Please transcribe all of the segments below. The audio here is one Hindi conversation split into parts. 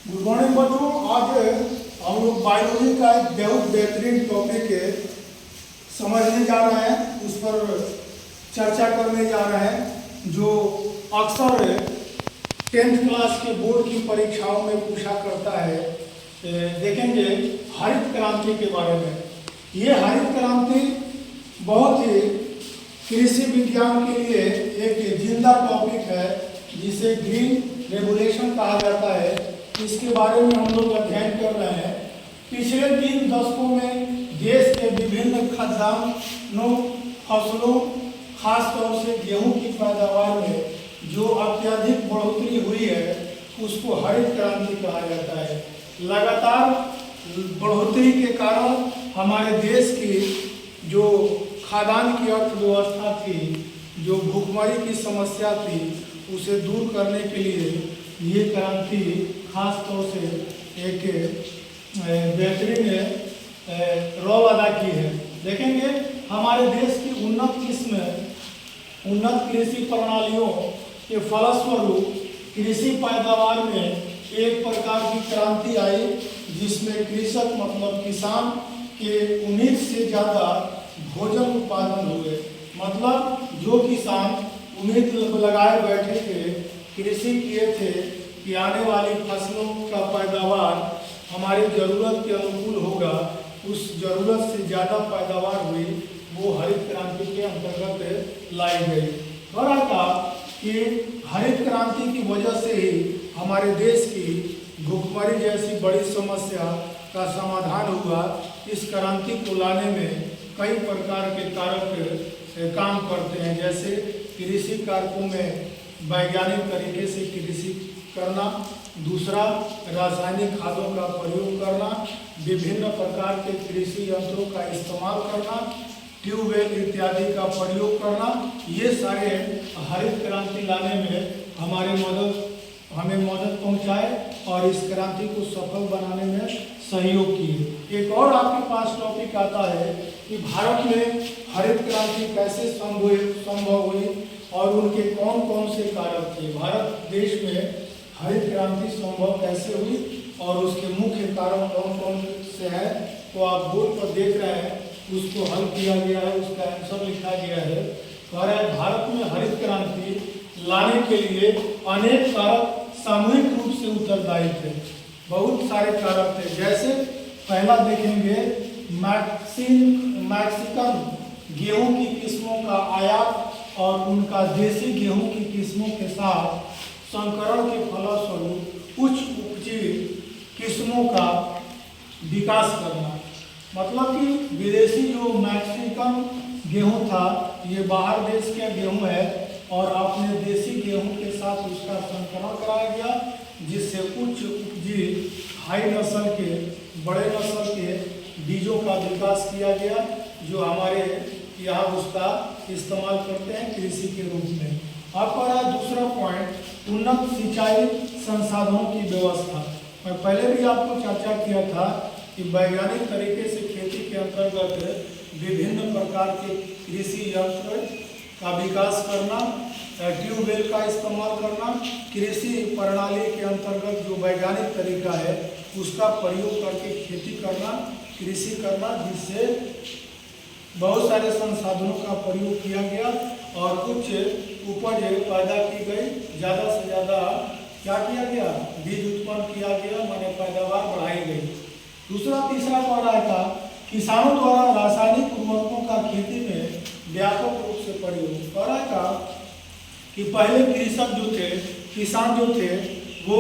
गुड मॉर्निंग बच्चों। आज हम लोग बायोलॉजी का एक बहुत बेहतरीन टॉपिक समझने जा रहे हैं, उस पर चर्चा करने जा रहे हैं, जो अक्सर 10th क्लास के बोर्ड की परीक्षाओं में पूछा करता है। देखेंगे हरित क्रांति के बारे में। ये हरित क्रांति बहुत ही कृषि विज्ञान के लिए एक जिंदा टॉपिक है, जिसे ग्रीन रेवोल्यूशन कहा जाता है। इसके बारे में हम लोग अध्ययन कर रहे हैं। पिछले 3 दशकों में देश के विभिन्न खाद्यान्नों फसलों, खासतौर से गेहूं की पैदावार में जो अत्यधिक बढ़ोतरी हुई है, उसको हरित क्रांति कहा जाता है। लगातार बढ़ोतरी के कारण हमारे देश की जो खाद्यान्न की अर्थव्यवस्था थी, जो भूखमरी की समस्या थी, उसे दूर करने के लिए ये क्रांति खास तौर से एक बेहतरीन रोल अदा की है। देखेंगे हमारे देश की उन्नत कृषि प्रणालियों के फलस्वरूप कृषि पैदावार में एक प्रकार की क्रांति आई, जिसमें कृषक मतलब किसान के उम्मीद से ज़्यादा भोजन उत्पादन हुए। मतलब जो किसान उम्मीद लगाए बैठे थे, कृषि किए थे कि आने वाली फसलों का पैदावार हमारी ज़रूरत के अनुकूल होगा, उस ज़रूरत से ज़्यादा पैदावार हुई, वो हरित क्रांति के अंतर्गत लाई गई। और था कि हरित क्रांति की वजह से ही हमारे देश की भूखमरी जैसी बड़ी समस्या का समाधान हुआ। इस क्रांति को लाने में कई प्रकार के कारक काम करते हैं, जैसे कृषि कारकों में वैज्ञानिक तरीके से कृषि करना, दूसरा रासायनिक खादों का प्रयोग करना, विभिन्न प्रकार के कृषि यंत्रों का इस्तेमाल करना, ट्यूबवेल इत्यादि का प्रयोग करना, ये सारे हरित क्रांति लाने में हमें मदद पहुंचाए और इस क्रांति को सफल बनाने में सहयोग किए। एक और आपके पास टॉपिक आता है कि भारत में हरित क्रांति कैसे संभव हुई और उनके कौन कौन से कारक थे। भारत देश में हरित क्रांति संभव कैसे हुई और उसके मुख्य कारण कौन कौन से हैं, तो आप बोर्ड पर देख रहे हैं, उसको हल किया गया है, उसका आंसर लिखा गया है। भारत में हरित क्रांति लाने के लिए अनेक कारक सामूहिक रूप से उत्तरदायी थे। बहुत सारे कारक थे। जैसे पहला देखेंगे, मैक्सिकन गेहूं की किस्मों का आयात और उनका देसी गेहूं की किस्मों के साथ संकरण के फलस्वरूप उच्च उपजी किस्मों का विकास करना। मतलब कि विदेशी जो मैक्सिकन गेहूं था, ये बाहर देश का गेहूं है और अपने देसी गेहूं के साथ उसका संकरण कराया गया, जिससे उच्च उपजी हाई नस्ल के, बड़े नस्ल के बीजों का विकास किया गया, जो हमारे यहाँ उसका इस्तेमाल करते हैं कृषि के रूप में। आपका रहा दूसरा पॉइंट, उन्नत सिंचाई संसाधनों की व्यवस्था। मैं पहले भी आपको चर्चा किया था कि वैज्ञानिक तरीके से खेती के अंतर्गत विभिन्न प्रकार के कृषि यंत्र का विकास करना, ट्यूबवेल का इस्तेमाल करना, कृषि प्रणाली के अंतर्गत जो वैज्ञानिक तरीका है उसका प्रयोग करके खेती करना, कृषि करना, जिससे बहुत सारे संसाधनों का प्रयोग किया गया और कुछ उपज पैदा की गई। ज़्यादा से ज़्यादा क्या किया गया, बीज उत्पन्न किया गया, माने पैदावार बढ़ाई गई। दूसरा तीसरा कह रहा था, किसानों द्वारा रासायनिक उर्वरकों का खेती में व्यापक रूप से प्रयोग। कह रहा था कि पहले कृषक जो थे, किसान जो थे, वो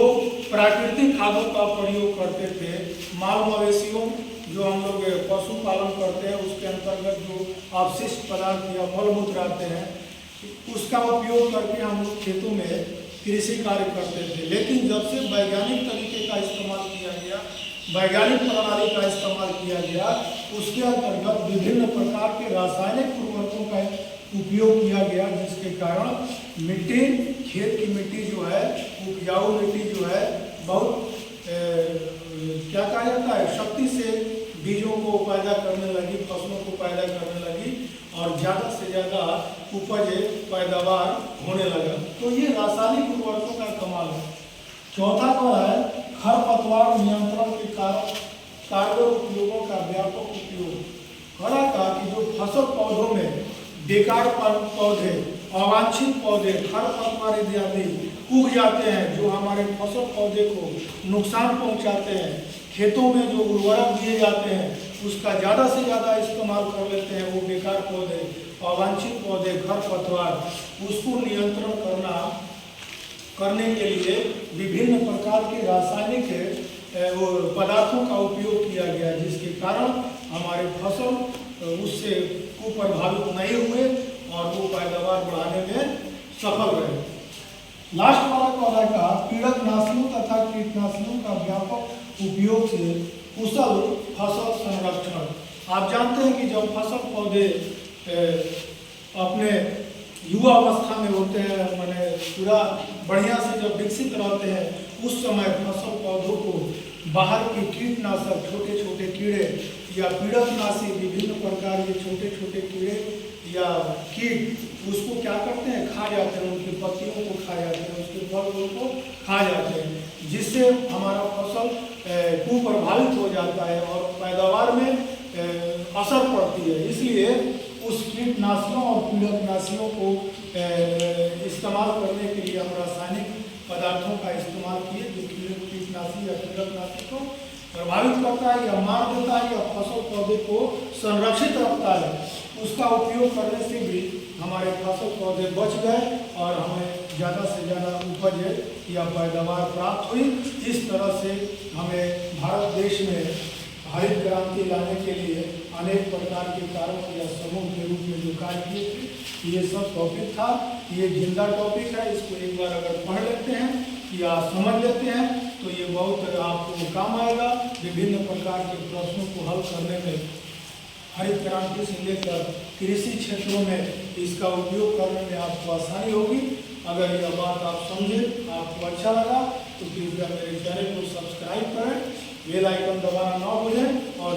प्राकृतिक खादों का प्रयोग करते थे। माल मवेशियों, जो हम लोग पशुपालन करते हैं, उसके अंतर्गत जो अवशिष्ट पदार्थ या मल मूत्र आते हैं, उसका उपयोग करके हम लोग खेतों में कृषि कार्य करते थे। लेकिन जब से वैज्ञानिक तरीके का इस्तेमाल किया गया, वैज्ञानिक प्रणाली का इस्तेमाल किया गया, उसके अंतर्गत विभिन्न प्रकार के रासायनिक उर्वरकों का उपयोग किया गया, जिसके कारण मिट्टी, खेत की मिट्टी जो है, उपजाऊ मिट्टी जो है, बहुत क्या कहा जाता है, शक्ति से बीजों को पैदा करने लगी, फसलों को पैदा करने लगी और ज़्यादा से ज़्यादा उपज पैदावार होने लगा। तो ये रासायनिक उर्वरकों का कमाल है। चौथा क्या है, खरपतवार नियंत्रण के कारगर उपयोगों का व्यापक उपयोग। कहा कि जो फसल पौधों में बेकार पौधे, अवांछित पौधे, खरपतवार इत्यादि उग जाते हैं जो हमारे फसल पौधे को नुकसान पहुंचाते हैं, खेतों में जो उर्वरक दिए जाते हैं उसका ज़्यादा से ज़्यादा इस्तेमाल कर लेते हैं, वो बेकार पौधे, अवांछित पौधे, खरपतवार, उसको नियंत्रण करने के लिए विभिन्न प्रकार के रासायनिक पदार्थों का उपयोग किया गया, जिसके कारण हमारे फसल उससे कुप्रभावित नहीं हुए और वो पैदावार बढ़ाने में सफल रहे। लास्ट वाला पौधा का कीटनाशियों तथा कीटनाशियों का व्यापक उपयोग से कुशल फसल संरक्षण। आप जानते हैं कि जब फसल पौधे अपने युवा अवस्था में होते हैं, माने पूरा बढ़िया से जब विकसित रहते हैं, उस समय फसल पौधों को बाहर के कीटनाशक, छोटे छोटे कीड़े या पीड़कनाशी, विभिन्न प्रकार के छोटे छोटे कीड़े या कीट उसको क्या करते हैं, खा जाते हैं, उनकी पत्तियों को खा जाते हैं, उसके फल को खा जाते हैं, जिससे हमारा फसल कुप्रभावित हो जाता है और पैदावार में असर पड़ती है। इसलिए उस कीटनाशियों और पीड़कनाशियों को इस्तेमाल करने के लिए हम रासायनिक पदार्थों का इस्तेमाल किए, जो कीटनाशी या पीड़कनाशी को प्रभावित करता है या मार देता है या फसल पौधे को संरक्षित रखता है। उसका उपयोग करने से भी हमारे फसल पौधे बच गए और हमें ज़्यादा से ज़्यादा उपज या पैदावार प्राप्त हुई। इस तरह से हमें भारत देश में हरित क्रांति लाने के लिए अनेक प्रकार के कार्यों या समूह के रूप में जो कार्य किए थे, ये सब टॉपिक था। ये जिंदा टॉपिक है, इसको एक बार अगर पढ़ लेते हैं या समझ लेते हैं तो ये बहुत आपको काम आएगा। विभिन्न प्रकार के प्रश्नों को हल करने में हरित क्रांति से लेकर कृषि क्षेत्रों में इसका उपयोग करने में आपको आसानी होगी। अगर यह बात आप समझे, आपको अच्छा लगा तो कृपया मेरे चैनल को सब्सक्राइब करें, बेल आइकन दबाना ना भूलें और